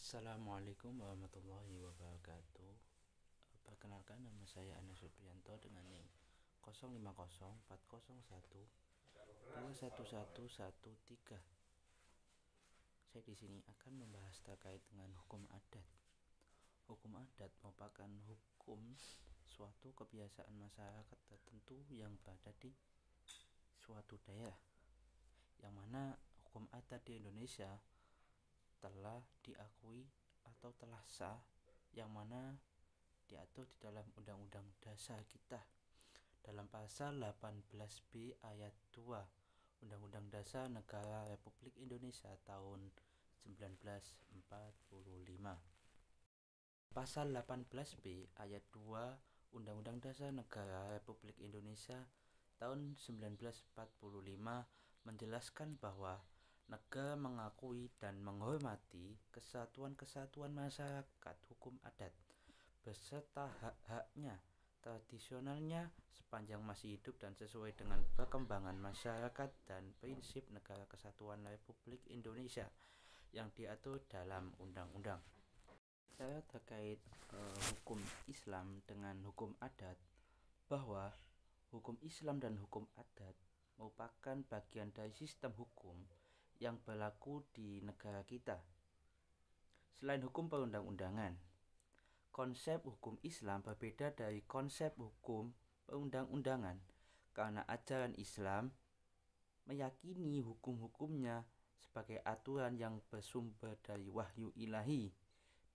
Assalamualaikum warahmatullahi wabarakatuh. Perkenalkan, nama saya Anas Supriyanto dengan NIM 050401 2111113. Saya di sini akan membahas terkait dengan hukum adat. Hukum adat merupakan hukum suatu kebiasaan masyarakat tertentu yang berada di suatu daerah, yang mana hukum adat di Indonesia telah diakui atau telah sah, yang mana diatur di dalam Undang-Undang Dasar kita dalam pasal 18B ayat 2 Undang-Undang Dasar Negara Republik Indonesia tahun 1945. Pasal 18B ayat 2 Undang-Undang Dasar Negara Republik Indonesia tahun 1945 menjelaskan bahwa negara mengakui dan menghormati kesatuan-kesatuan masyarakat hukum adat beserta hak-haknya tradisionalnya sepanjang masih hidup dan sesuai dengan perkembangan masyarakat dan prinsip Negara Kesatuan Republik Indonesia yang diatur dalam undang-undang. Saya terkait hukum Islam dengan hukum adat, bahwa hukum Islam dan hukum adat merupakan bagian dari sistem hukum yang berlaku di negara kita. Selain hukum perundang-undangan, konsep hukum Islam berbeda dari konsep hukum perundang-undangan karena ajaran Islam meyakini hukum-hukumnya sebagai aturan yang bersumber dari wahyu ilahi,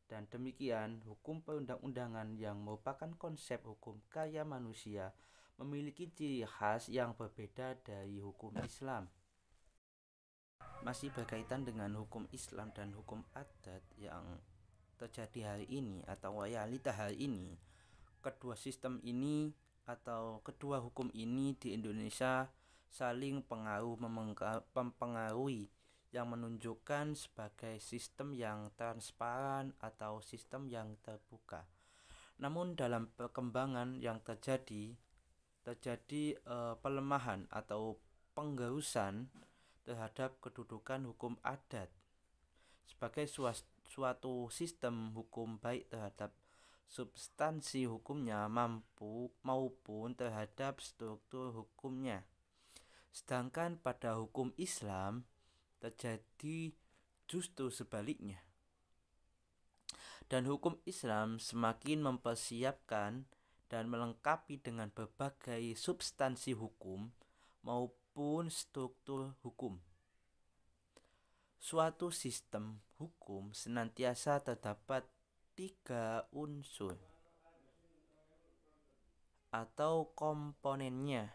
dan demikian hukum perundang-undangan yang merupakan konsep hukum karya manusia memiliki ciri khas yang berbeda dari hukum Islam. Masih berkaitan dengan hukum Islam dan hukum adat yang terjadi hari ini atau realita hari ini, kedua sistem ini atau kedua hukum ini di Indonesia saling mempengaruhi, yang menunjukkan sebagai sistem yang transparan atau sistem yang terbuka. Namun dalam perkembangan yang terjadi pelemahan atau penggerusan terhadap kedudukan hukum adat sebagai suatu sistem hukum, baik terhadap substansi hukumnya maupun terhadap struktur hukumnya. Sedangkan pada hukum Islam terjadi justru sebaliknya, dan hukum Islam semakin mempersiapkan dan melengkapi dengan berbagai substansi hukum maupun struktur hukum. Suatu sistem hukum senantiasa terdapat 3 unsur atau komponennya.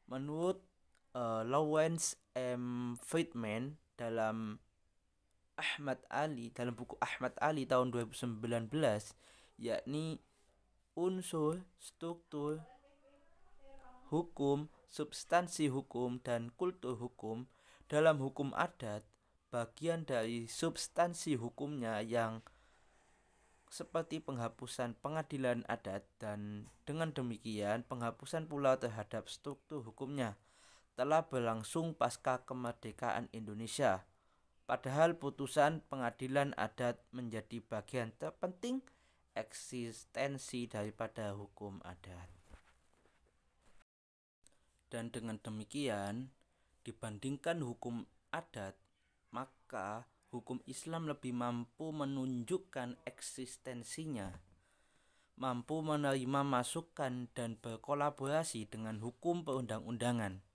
Menurut Lawrence M. Friedman dalam buku Ahmad Ali tahun 2019, yakni unsur, struktur hukum, substansi hukum, dan kultur hukum. Dalam hukum adat, bagian dari substansi hukumnya yang seperti penghapusan pengadilan adat, dan dengan demikian penghapusan pula terhadap struktur hukumnya telah berlangsung pasca kemerdekaan Indonesia. Padahal putusan pengadilan adat menjadi bagian terpenting eksistensi daripada hukum adat. Dan dengan demikian, dibandingkan hukum adat, maka hukum Islam lebih mampu menunjukkan eksistensinya, mampu menerima masukan dan berkolaborasi dengan hukum perundang-undangan.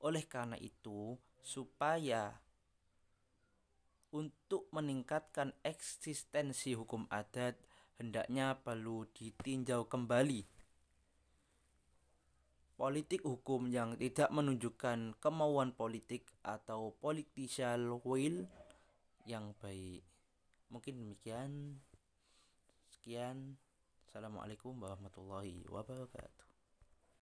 Oleh karena itu, supaya untuk meningkatkan eksistensi hukum adat, hendaknya perlu ditinjau kembali politik hukum yang tidak menunjukkan kemauan politik atau political will yang baik. Mungkin demikian. Sekian. Assalamualaikum warahmatullahi wabarakatuh.